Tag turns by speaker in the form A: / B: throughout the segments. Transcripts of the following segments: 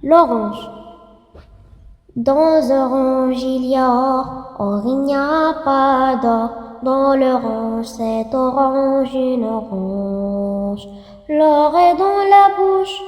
A: L'orange. Dans orange il y a or, il n'y a pas d'or. Dans l'orange, cette orange, une orange. L'or est dans la bouche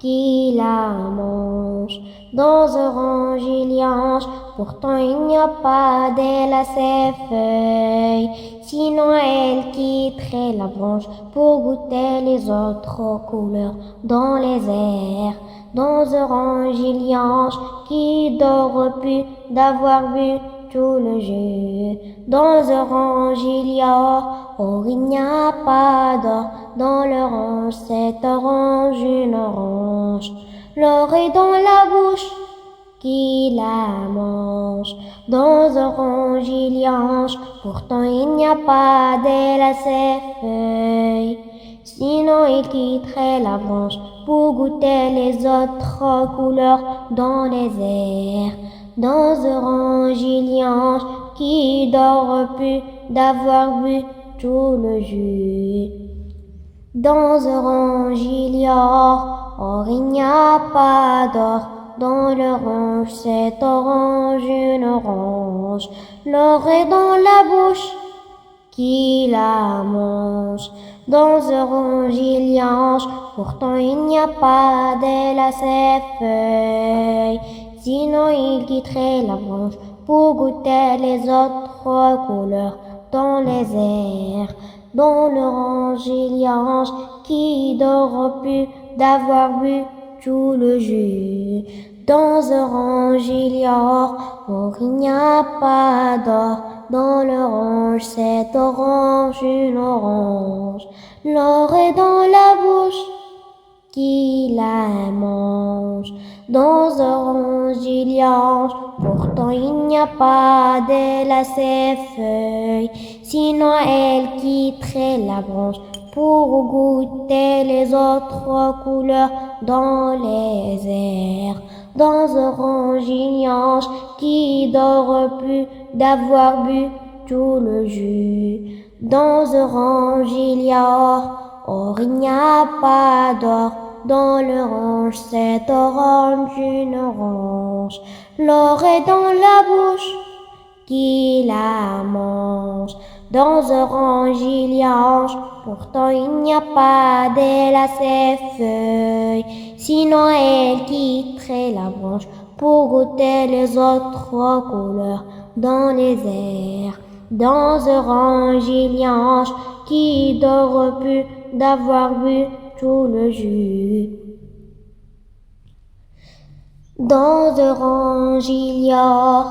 A: qui la mange. Dans orange il y a ange, pourtant il n'y a pas d'aile à ses feuilles. Sinon elle quitterait la branche pour goûter les autres couleurs dans les airs. Dans orange il y a ange qui dort plus d'avoir bu tout le jus. Dans orange il y a or, il n'y a pas d'or. Dans l'orange, cette orange, une orange. L'or est dans la bouche qui la mange. Dans orange il y a ange, pourtant il n'y a pas d'aile à ses feuilles. Sinon il quitterait la branche pour goûter les autres couleurs dans les airs. Dans orange il y a ange qui dort plus d'avoir bu tout le jus. Dans orange il y a or, il n'y a pas d'or. Dans l'orange, cette orange, une orange. L'or est dans la bouche qui la mange. Dans orange il y a ange, pourtant il n'y a pas d'aile à ses feuilles. Sinon il quitterait la branche pour goûter les autres couleurs dans les airs. Dans l'orange il y a ange qui dort plus d'avoir bu tout le jus. Dans orange il y a or, il n'y a pas d'or. Dans l'orange, cette orange, une orange. L'or est dans la bouche qui la mange. Dans orange il y a ange, pourtant il n'y a pas d'aile à ses feuilles. Sinon elle quitterait la branche pour goûter les autres couleurs dans les airs. Dans orange il y a ange qui dort plus d'avoir bu tout le jus. Dans orange il y a or, il n'y a pas d'or. Dans l'orange, cette orange, une orange. L'or est dans la bouche qui la mange. Dans orange il y a ange, pourtant il n'y a pas d'aile à ses feuilles. Sinon elle quitterait la branche pour goûter les autres couleurs dans les airs. Dans orange il y a ange qui dort plus d'avoir bu tout le jus. Dans orange il y a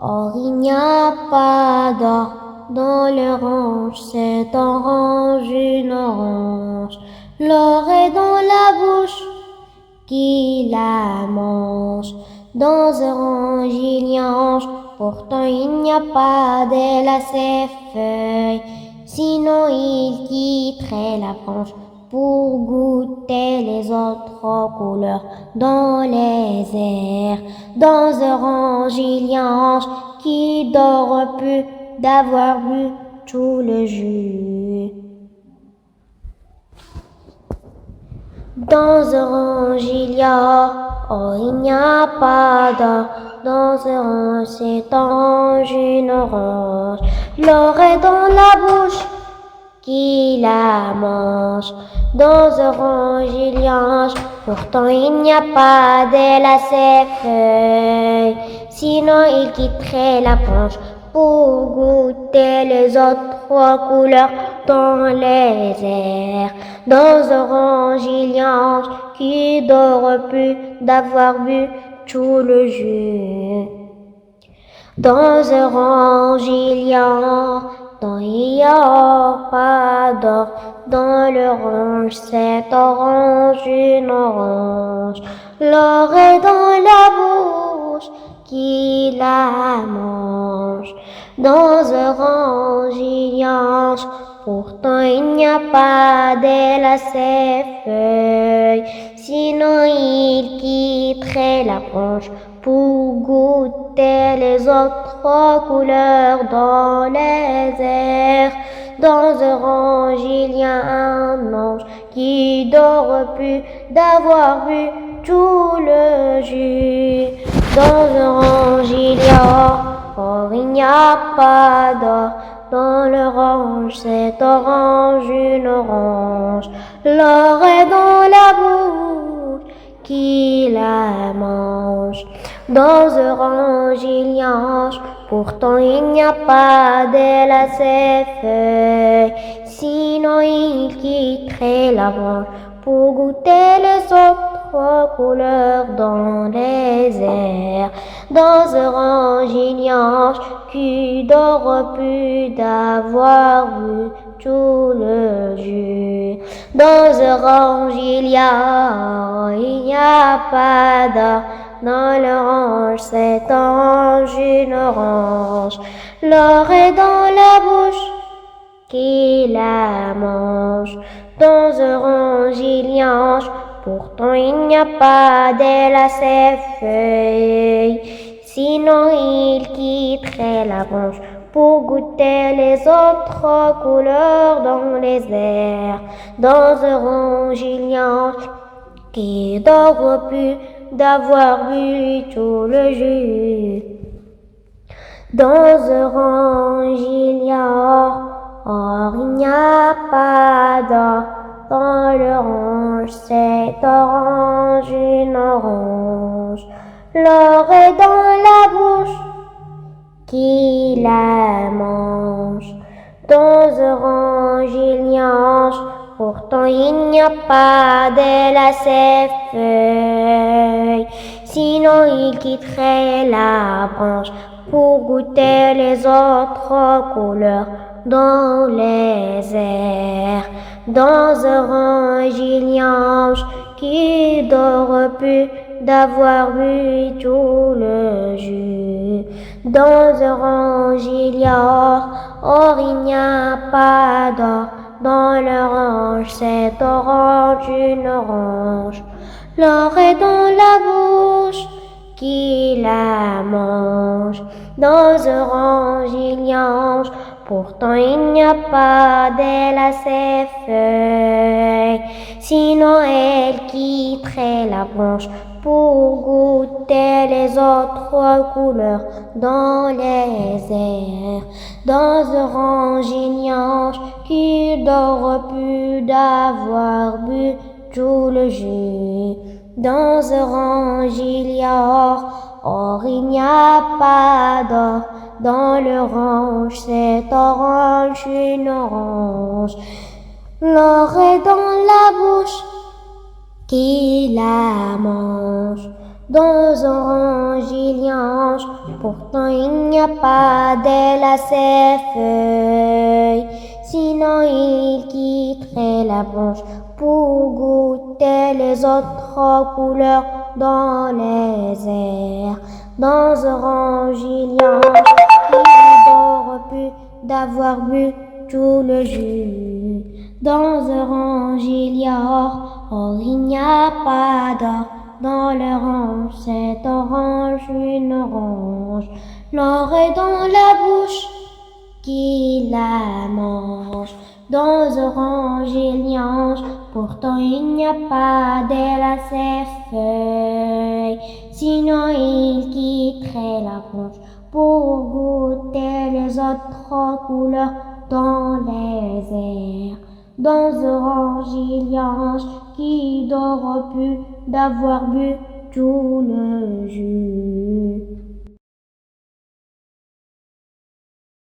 A: or, il n'y a pas d'or. Dans l'orange, cette orange, une orange. L'or est dans la bouche qui la mange. Dans orange il y a ange, pourtant il n'y a pas d'aile à ses feuilles. Sinon il quitterait la branche pour goûter les autres couleurs dans les airs. Dans orange il y a ange qui dort plus d'avoir bu tout le jus. Dans orange il y a or, il n'y a pas d'or. Dans orange, cette orange, une orange. L'or est dans la bouche qui la mange. Dans orange il y a ange, pourtant il n'y a pas d'aile à ses feuilles. Sinon il quitterait la branche pour goûter les autres couleurs dans les airs. Dans orange il y a ange qui dort plus d'avoir bu tout le jus. Dans orange il y a or, il y a pas d'or. Dans l'orange, cette orange, une orange. L'or est dans la bouche qui la mange. Dans orange il y a ange, pourtant il n'y a pas d'aile à ses feuilles. Sinon il quitterait la branche pour goûter les autres couleurs dans les airs. Dans orange il y a un ange qui dort plus d'avoir bu tout le le jus. Dans l'orange il y a or, il n'y a pas d'or. Dans l'orange, cette orange, une orange. L'or est dans la bouche qui la mange. Dans l'orange il y a ange, pourtant il n'y a pas d'elle à ses feuilles. Sinon il quitterait la branche pour goûter les autres couleurs dans les airs. Dans l'orange il y a ange qui n'aurait pu d'avoir bu tout le jus. Dans l'orange il n'y a pas d'or. Dans l'orange, cette orange, une orange. L'or est dans la bouche qui la mange. Dans l'orange il y a ange, pourtant il n'y a pas d'elle à ses feuilles. Sinon il quitterait la branche pour goûter les autres couleurs dans les airs. Dans l'orange il y a ange qui n'aurait pu d'avoir bu tout le jus. Dans l'orange il y a or, il n'y a pas d'or. Dans l'orange, cette orange, une orange. L'or est dans la bouche qui la mange. Dans l'orange il y a ange, pourtant il n'y a pas d'elle à ses feuilles. Sinon il quitterait la branche pour goûter les autres couleurs dans les airs. Dans l'orange il y a ange qui n'aurait pu d'avoir bu tout le jus. Dans l'orange il y a or, il n'y a pas d'or. Dans l'orange, cette orange, une orange. L'or est dans la bouche qui la mange. Dans l'orange il y a ange, pourtant il n'y a pas d'elle à ses feuilles. Sinon elle quitterait la branche pour goûter les autres couleurs dans les airs. Dans l'orange il y a ange qui n'aurait pu d'avoir bu tout le jus. Dans l'orange il y a or, il n'y a pas d'or. Dans l'orange, cette orange, une orange. L'or est dans la bouche qui la mange. Dans l'orange il y a ange, pourtant il n'y a pas d'elle à ses feuilles. Sinon il quitterait la branche pour goûter les autres couleurs dans les airs. Dans l'orange il y a ange qui n'aurait pu d'avoir bu tout le jus. Dans l'orange il y a or, il n'y a pas d'or. Dans l'orange, cette orange, une orange. L'or est dans la bouche qui la mange. Dans l'orange il y a ange, pourtant il n'y a pas d'elle à ses feuilles. Sinon il quitterait la branche pour goûter les autres couleurs dans les airs. Dans l'orange il y a ange qui n'aurait pu d'avoir bu tout le jus.